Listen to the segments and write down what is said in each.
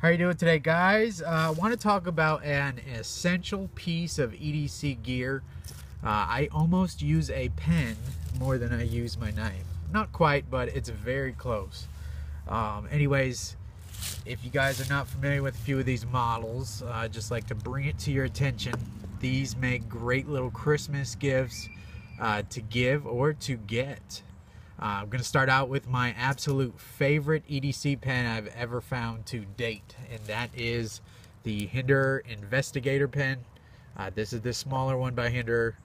How are you doing today, guys? I want to talk about an essential piece of EDC gear. I almost use a pen more than I use my knife. Not quite, but it's very close. Anyways, if you guys are not familiar with a few of these models, I'd just like to bring it to your attention. These make great little Christmas gifts to give or to get. I'm going to start out with my absolute favorite EDC pen I've ever found to date, and that is the Hinderer Investigator pen. This is the smaller one by Hinderer.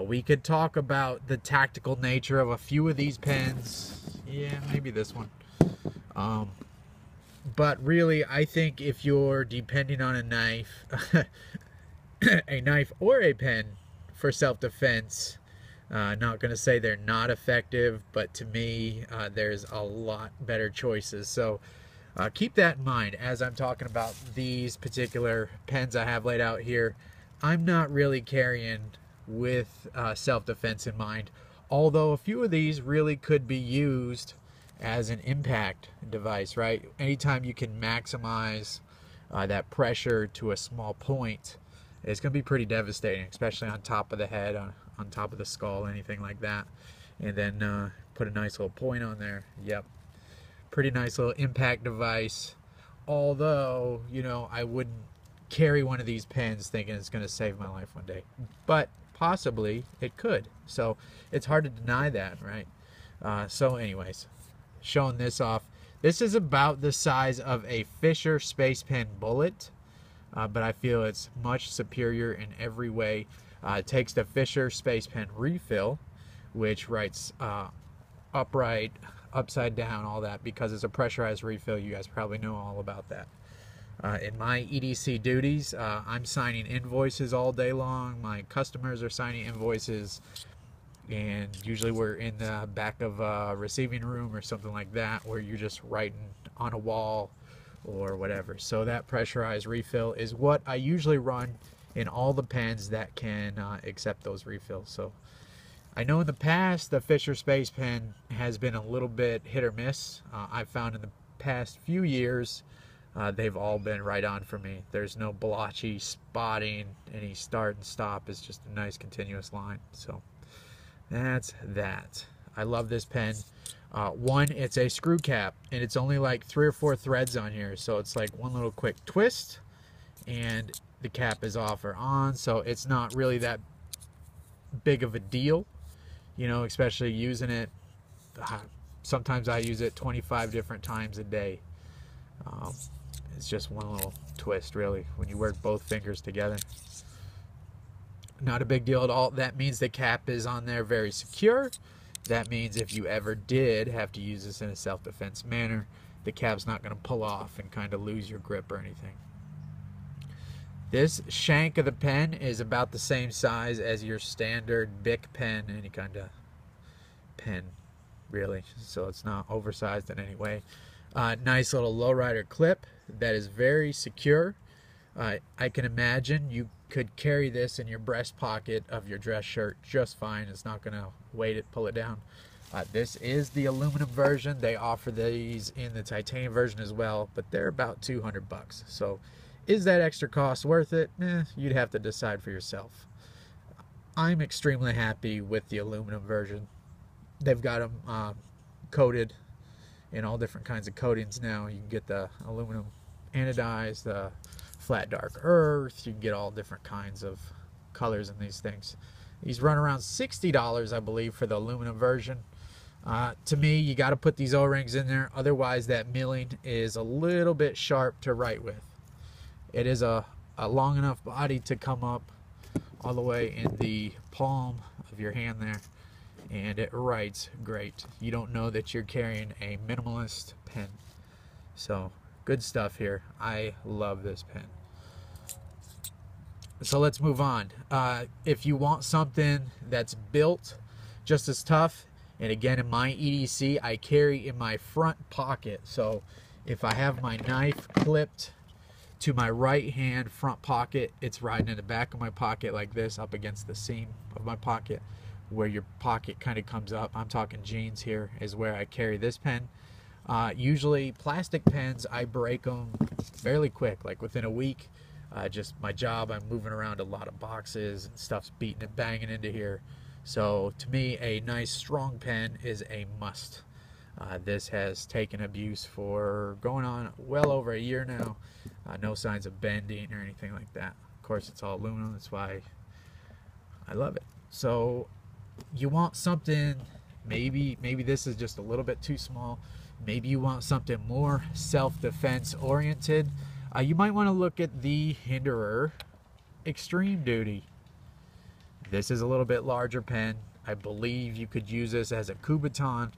We could talk about the tactical nature of a few of these pens. Yeah, maybe this one. But really, I think if you're depending on a knife, a knife or a pen for self-defense, not going to say they're not effective, but to me, there's a lot better choices. So keep that in mind as I'm talking about these particular pens I have laid out here. I'm not really carrying with self-defense in mind, although a few of these really could be used as an impact device, right? Anytime you can maximize that pressure to a small point, it's going to be pretty devastating, especially on top of the head, on top of the skull, anything like that. And then put a nice little point on there. Yep. Pretty nice little impact device. Although, you know, I wouldn't carry one of these pens thinking it's going to save my life one day. But possibly it could. So it's hard to deny that, right? So anyways, showing this off. This is about the size of a Fisher Space Pen bullet. But I feel it's much superior in every way. It takes the Fisher Space Pen refill, which writes upright, upside down, all that, because it's a pressurized refill. You guys probably know all about that. In my EDC duties, I'm signing invoices all day long. My customers are signing invoices, and usually we're in the back of a receiving room or something like that, where you're just writing on a wall or whatever. So that pressurized refill is what I usually run in all the pens that can accept those refills. So I know in the past the Fisher Space Pen has been a little bit hit or miss. I've found in the past few years they've all been right on for me. There's no blotchy spotting, any start and stop. It's just a nice continuous line. So that's that. I love this pen. One, it's a screw cap, and it's only like 3 or 4 threads on here, so it's like one little quick twist and the cap is off or on. So it's not really that big of a deal, you know, especially using it. Sometimes I use it 25 different times a day. It's just one little twist, really, when you work both fingers together. Not a big deal at all. That means the cap is on there very secure. That means if you ever did have to use this in a self-defense manner, the cap's not going to pull off and kind of lose your grip or anything. This shank of the pen is about the same size as your standard Bic pen, any kind of pen, really. So it's not oversized in any way. Nice little lowrider clip that is very secure. I can imagine you could carry this in your breast pocket of your dress shirt just fine. It's not going to weight it, pull it down. This is the aluminum version. They offer these in the titanium version as well, but they're about 200 bucks. So is that extra cost worth it? You'd have to decide for yourself. I'm extremely happy with the aluminum version. They've got them coated in all different kinds of coatings now. You can get the aluminum anodized, the flat dark earth. You can get all different kinds of colors in these things. These run around $60, I believe, for the aluminum version. To me, you got to put these O-rings in there, otherwise that milling is a little bit sharp to write with. It is a long enough body to come up all the way in the palm of your hand there, and it writes great. You don't know that you're carrying a minimalist pen. So good stuff here. I love this pen. So let's move on. If you want something that's built just as tough, and again, in my EDC, I carry in my front pocket. So if I have my knife clipped to my right hand front pocket, it's riding in the back of my pocket like this, up against the seam of my pocket, where your pocket kind of comes up. I'm talking jeans here is where I carry this pen. Usually plastic pens, I break them fairly quick, like within a week. Just my job, I'm moving around a lot of boxes and stuff's beating and banging into here. So to me, a nice strong pen is a must. This has taken abuse for going on well over a year now. No signs of bending or anything like that. Of course, it's all aluminum. That's why I love it. So you want something, maybe this is just a little bit too small. Maybe you want something more self-defense oriented. You might want to look at the Hinderer Extreme Duty. This is a little bit larger pen. I believe you could use this as a Kubotan.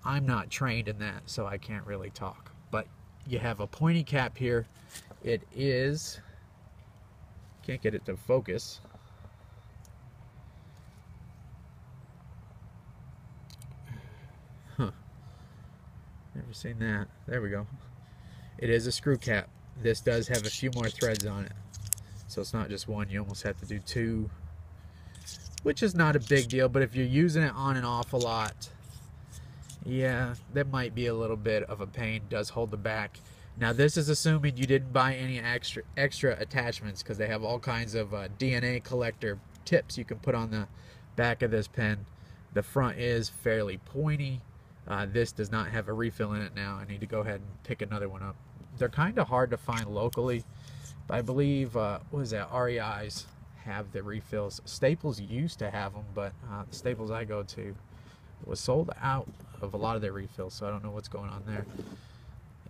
I'm not trained in that, so I can't really talk. But you have a pointy cap here. It is, can't get it to focus. Huh. Never seen that. There we go. It is a screw cap. This does have a few more threads on it. So it's not just one, you almost have to do two, which is not a big deal, but if you're using it on and off a lot, yeah, that might be a little bit of a pain. It does hold the back. Now this is assuming you didn't buy any extra attachments, because they have all kinds of DNA collector tips you can put on the back of this pen. The front is fairly pointy. This does not have a refill in it now. I need to go ahead and pick another one up. They're kind of hard to find locally, but I believe, what is that, REI's have the refills. Staples used to have them, but the Staples I go to was sold out of a lot of their refills, so I don't know what's going on there.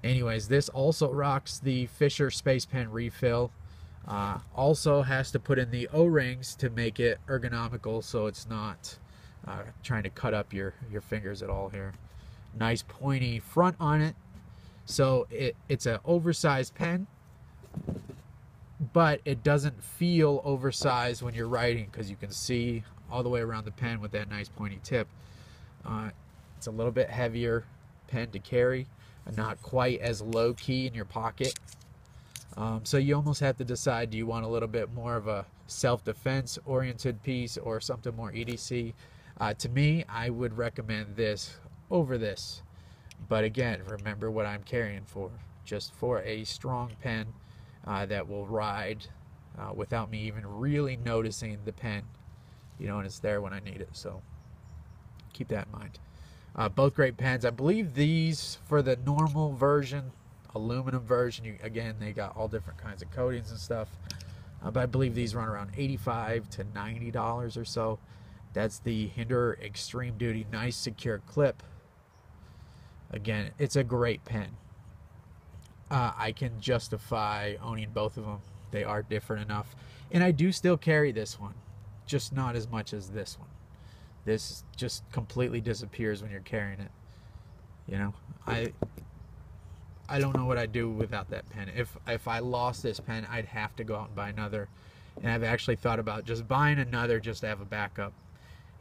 Anyways, this also rocks the Fisher Space Pen refill. Also has to put in the O-rings to make it ergonomical, so it's not trying to cut up your fingers at all here. Nice pointy front on it. So it's an oversized pen, but it doesn't feel oversized when you're writing, because you can see all the way around the pen with that nice pointy tip. It's a little bit heavier pen to carry, and not quite as low key in your pocket. So you almost have to decide, do you want a little bit more of a self-defense oriented piece or something more EDC? To me, I would recommend this over this. But again, remember what I'm carrying for. Just for a strong pen that will ride without me even really noticing the pen, you know, and it's there when I need it. So keep that in mind. Both great pens. I believe these, for the normal version, aluminum version, again, they got all different kinds of coatings and stuff. But I believe these run around $85 to $90 or so. That's the Hinderer Extreme Duty. Nice secure clip. Again, it's a great pen. I can justify owning both of them. They are different enough. And I do still carry this one, just not as much as this one. This just completely disappears when you're carrying it. You know, I don't know what I'd do without that pen. If I lost this pen, I'd have to go out and buy another. And I've actually thought about just buying another just to have a backup.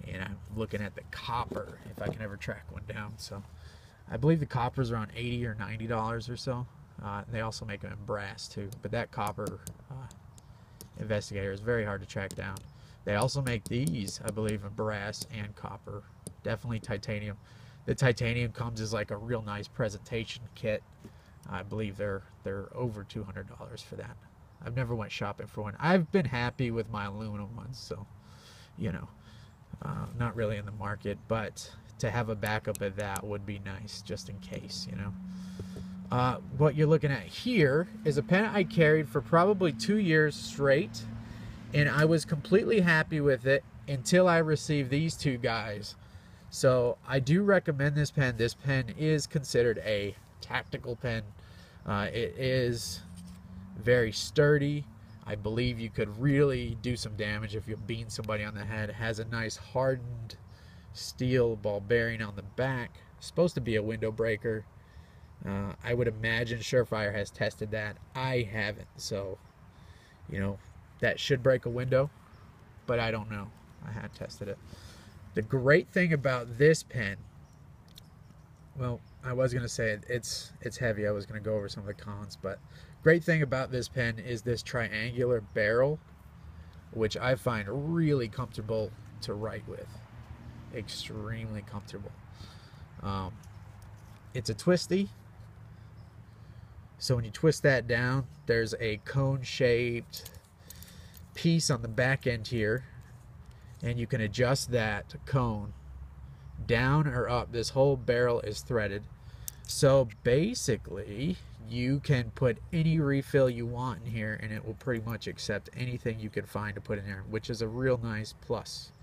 And I'm looking at the copper, if I can ever track one down. So I believe the copper's around $80 or $90 or so. They also make them in brass too, but that copper Investigator is very hard to track down. They also make these, I believe, in brass and copper. Definitely titanium. The titanium comes as like a real nice presentation kit. I believe they're over $200 for that. I've never went shopping for one. I've been happy with my aluminum ones, so you know, not really in the market, but to have a backup of that would be nice, just in case, you know. What you're looking at here is a pen I carried for probably 2 years straight, and I was completely happy with it until I received these two guys. So I do recommend this pen. This pen is considered a tactical pen. It is very sturdy. I believe you could really do some damage if you beam somebody on the head. It has a nice hardened steel ball bearing on the back. It's supposed to be a window breaker. I would imagine Surefire has tested that. I haven't, so you know, that should break a window, but I don't know. I haven't tested it. The great thing about this pen, well, I was going to say it's heavy. I was going to go over some of the cons, but great thing about this pen is this triangular barrel, which I find really comfortable to write with. Extremely comfortable. it's a twisty. So when you twist that down, there's a cone-shaped piece on the back end here, and you can adjust that cone down or up. This whole barrel is threaded. So basically, you can put any refill you want in here, and it will pretty much accept anything you can find to put in there, which is a real nice plus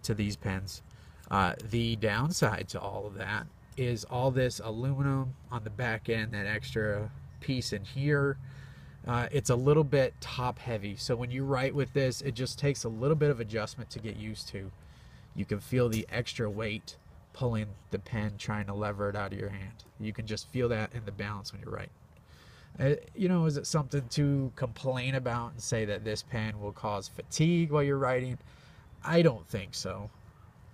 to these pens. The downside to all of that is all this aluminum on the back end, that extra piece in here. It's a little bit top heavy, so when you write with this, it just takes a little bit of adjustment to get used to. You can feel the extra weight pulling the pen, trying to lever it out of your hand. You can just feel that in the balance when you write. You know, is it something to complain about and say that this pen will cause fatigue while you're writing? I don't think so,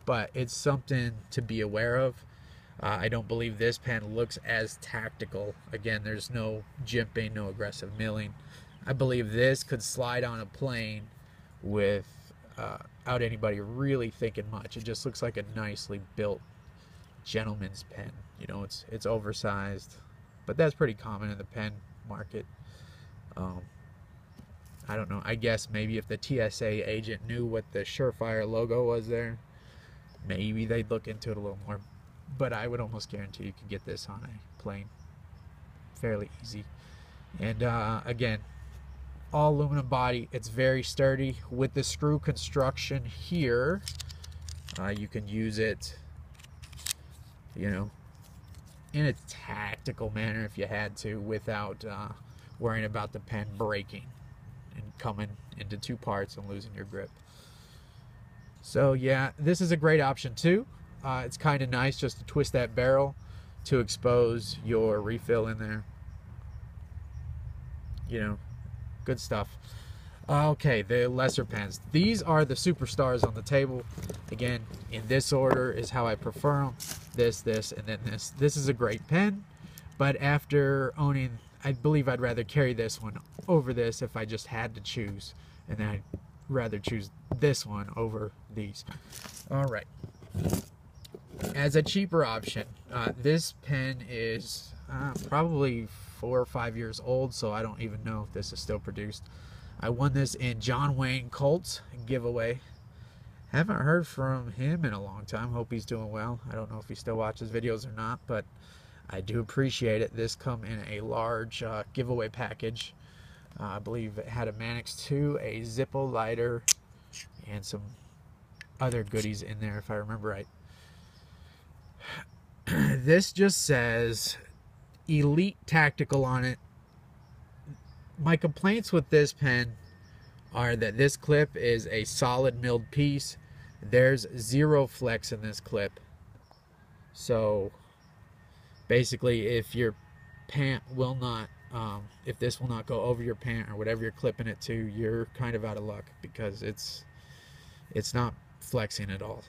but it's something to be aware of. I don't believe this pen looks as tactical. Again, there's no jimping, no aggressive milling. I believe this could slide on a plane without anybody really thinking much. It just looks like a nicely built gentleman's pen. You know, it's oversized, but that's pretty common in the pen market. I don't know. I guess maybe if the TSA agent knew what the Surefire logo was there, maybe they'd look into it a little more. But I would almost guarantee you could get this on a plane fairly easy. And again, all aluminum body. It's very sturdy. With the screw construction here, you can use it, you know, in a tactical manner if you had to, without worrying about the pen breaking and coming into two parts and losing your grip. So yeah, this is a great option too. It's kind of nice just to twist that barrel to expose your refill in there. You know, good stuff. Okay, the lesser pens. These are the superstars on the table. Again, in this order is how I prefer them. This, and then this. This is a great pen, but after owning, I believe I'd rather carry this one over this if I just had to choose. And then I'd rather choose this one over these. All right. As a cheaper option, this pen is probably 4 or 5 years old, so I don't even know if this is still produced. I won this in John Wayne Colts giveaway. Haven't heard from him in a long time. Hope he's doing well. I don't know if he still watches videos or not, but I do appreciate it. This come in a large giveaway package. I believe it had a Manix 2, a Zippo lighter, and some other goodies in there if I remember right. This just says Elite Tactical on it. My complaints with this pen are that this clip is a solid milled piece. There's zero flex in this clip. So basically, if your pant will not, if this will not go over your pant or whatever you're clipping it to, you're kind of out of luck because it's not flexing at all.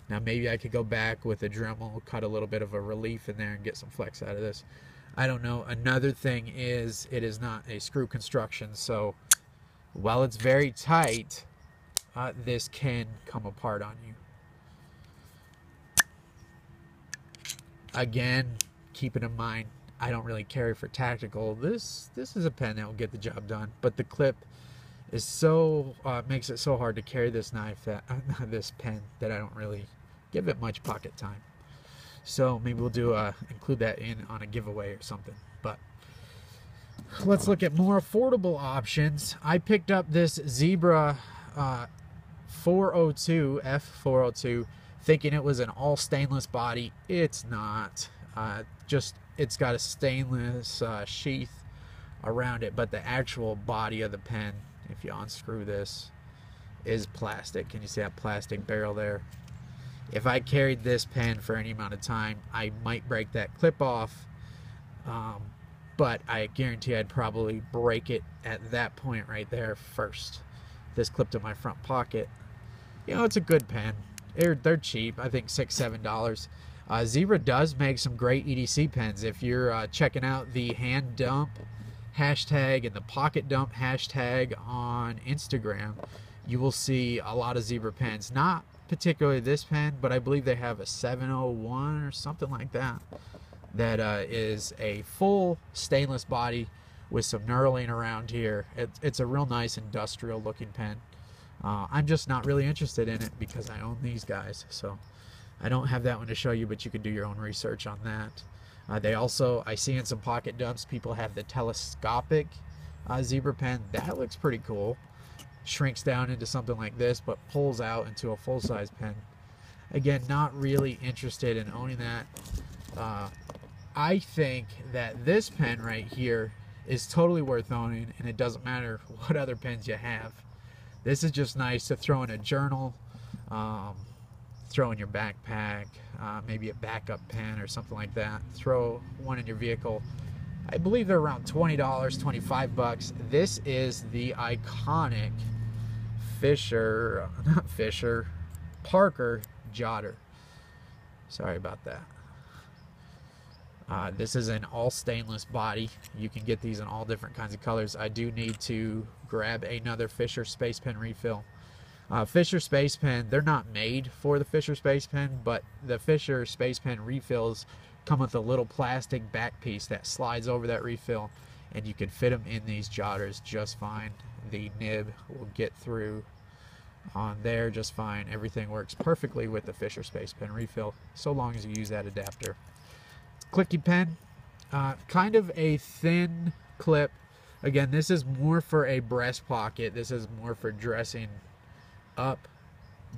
Now maybe I could go back with a Dremel, cut a little bit of a relief in there and get some flex out of this. I don't know. Another thing is it is not a screw construction, so while it's very tight, this can come apart on you. Again, keeping in mind, I don't really carry for tactical. This is a pen that will get the job done, but the clip is so makes it so hard to carry this knife that this pen that I don't really give it much pocket time. So maybe we'll do include that in on a giveaway or something. But let's look at more affordable options. I picked up this Zebra 402 F402, thinking it was an all stainless body. It's not. Just it's got a stainless sheath around it, but the actual body of the pen, if you unscrew this, is plastic. Can you see that plastic barrel there? If I carried this pen for any amount of time, I might break that clip off, but I guarantee I'd probably break it at that point right there first. This clipped in my front pocket. You know, it's a good pen. They're cheap. I think $6, $7. Zebra does make some great EDC pens. If you're checking out the hand dump hashtag and the pocket dump hashtag on Instagram, you will see a lot of Zebra pens. Not particularly this pen, but I believe they have a 701 or something like that. That is a full stainless body with some knurling around here. It's a real nice industrial looking pen. I'm just not really interested in it because I own these guys, so I don't have that one to show you, but you can do your own research on that. They also, I see in some pocket dumps, people have the telescopic zebra pen. That looks pretty cool. Shrinks down into something like this, but pulls out into a full-size pen. Again, not really interested in owning that. I think that this pen right here is totally worth owning, and it doesn't matter what other pens you have. This is just nice to throw in a journal, throw in your backpack, maybe a backup pen or something like that. Throw one in your vehicle. I believe they're around $20, 25 bucks. This is the iconic Parker Jotter. Sorry about that. This is an all stainless body. You can get these in all different kinds of colors. I do need to grab another Fisher Space Pen refill. Fisher Space Pen, they're not made for the Fisher Space Pen, but the Fisher Space Pen refills come with a little plastic back piece that slides over that refill, and you can fit them in these Jotters just fine. The nib will get through on there just fine. Everything works perfectly with the Fisher Space Pen refill, so long as you use that adapter. Clicky pen, kind of a thin clip. Again, this is more for a breast pocket. This is more for dressing up,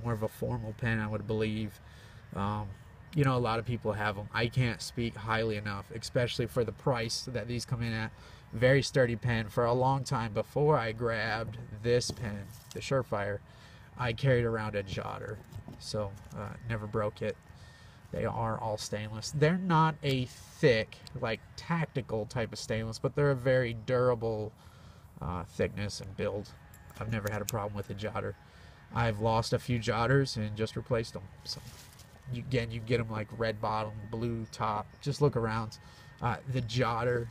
more of a formal pen, I would believe. You know, a lot of people have them. I can't speak highly enough, especially for the price that these come in at. Very sturdy pen. For a long time before I grabbed this pen, the Surefire, I carried around a Jotter, so never broke it. They are all stainless. They're not a thick, like tactical type of stainless, but they're a very durable thickness and build. I've never had a problem with a Jotter. I've lost a few Jotters and just replaced them. So again, you get them like red bottom, blue top. Just look around. The Jotter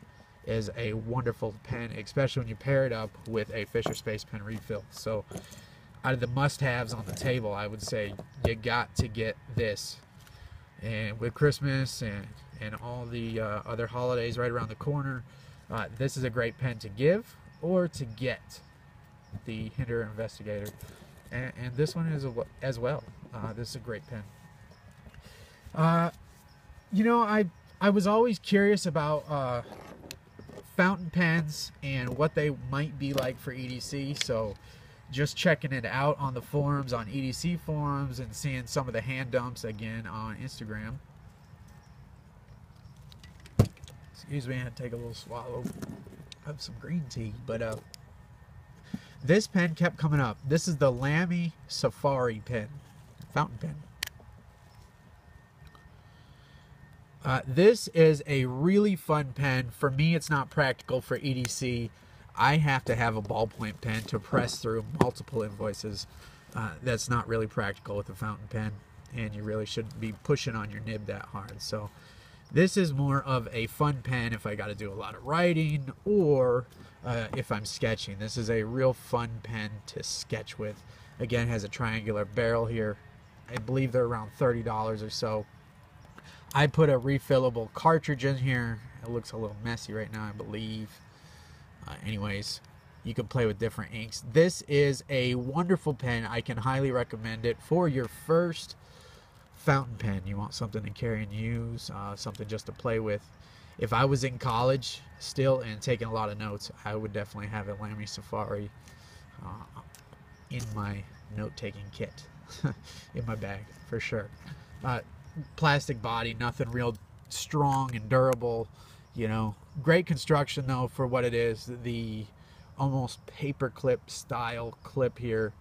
is a wonderful pen, especially when you pair it up with a Fisher Space Pen refill. So out of the must-haves on the table, I would say you got to get this. And with Christmas and all the other holidays right around the corner, this is a great pen to give or to get. The Hinderer Investigator, and this one is as well. This is a great pen. You know, I was always curious about fountain pens and what they might be like for EDC, so just checking it out on the forums, on EDC forums, and seeing some of the hand dumps again on Instagram. Excuse me, I had to take a little swallow of some green tea, but this pen kept coming up. This is the Lamy Safari pen, fountain pen. This is a really fun pen. For me, it's not practical for EDC. I have to have a ballpoint pen to press through multiple invoices. That's not really practical with a fountain pen, and you really shouldn't be pushing on your nib that hard. So this is more of a fun pen if I got to do a lot of writing or if I'm sketching. This is a real fun pen to sketch with. Again, it has a triangular barrel here. I believe they're around $30 or so. I put a refillable cartridge in here. It looks a little messy right now, I believe. Anyways, you can play with different inks. This is a wonderful pen. I can highly recommend it for your first fountain pen. You want something to carry and use, something just to play with. If I was in college still and taking a lot of notes, I would definitely have a Lamy Safari in my note-taking kit, in my bag for sure. Plastic body, nothing real strong and durable, you know. Great construction though for what it is. The almost paperclip style clip here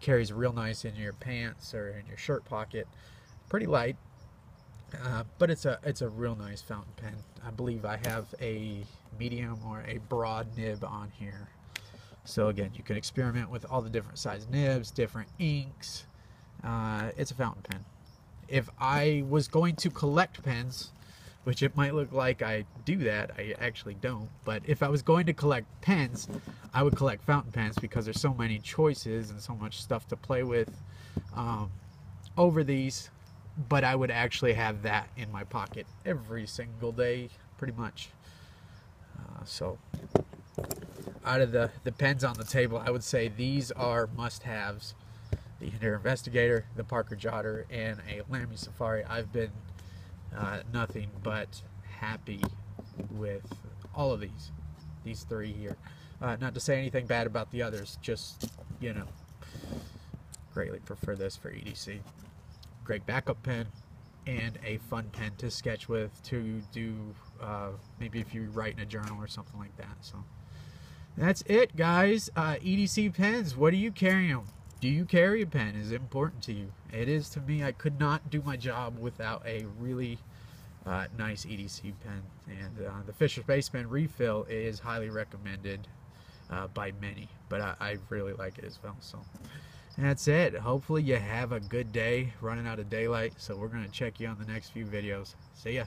carries real nice in your pants or in your shirt pocket. Pretty light, but it's a real nice fountain pen. I believe I have a medium or a broad nib on here. So again, you can experiment with all the different size nibs, different inks. It's a fountain pen. If I was going to collect pens, which it might look like I do that, I actually don't, but if I was going to collect pens, I would collect fountain pens because there's so many choices and so much stuff to play with. over these, but I would actually have that in my pocket every single day, pretty much. So out of the pens on the table, I would say these are must-haves. The Hinderer Investigator, the Parker Jotter, and a Lamy Safari. I've been nothing but happy with all of these three here. Not to say anything bad about the others, just, you know, greatly prefer this for EDC. Great backup pen, and a fun pen to sketch with, to do maybe if you write in a journal or something like that. So that's it, guys. EDC pens, what are you carrying? Do you carry a pen? Is it important to you? It is to me. I could not do my job without a really nice EDC pen. And the Fisher Space Pen refill is highly recommended by many, but I really like it as well. So that's it. Hopefully you have a good day. Running out of daylight, so we're going to check you on the next few videos. See ya.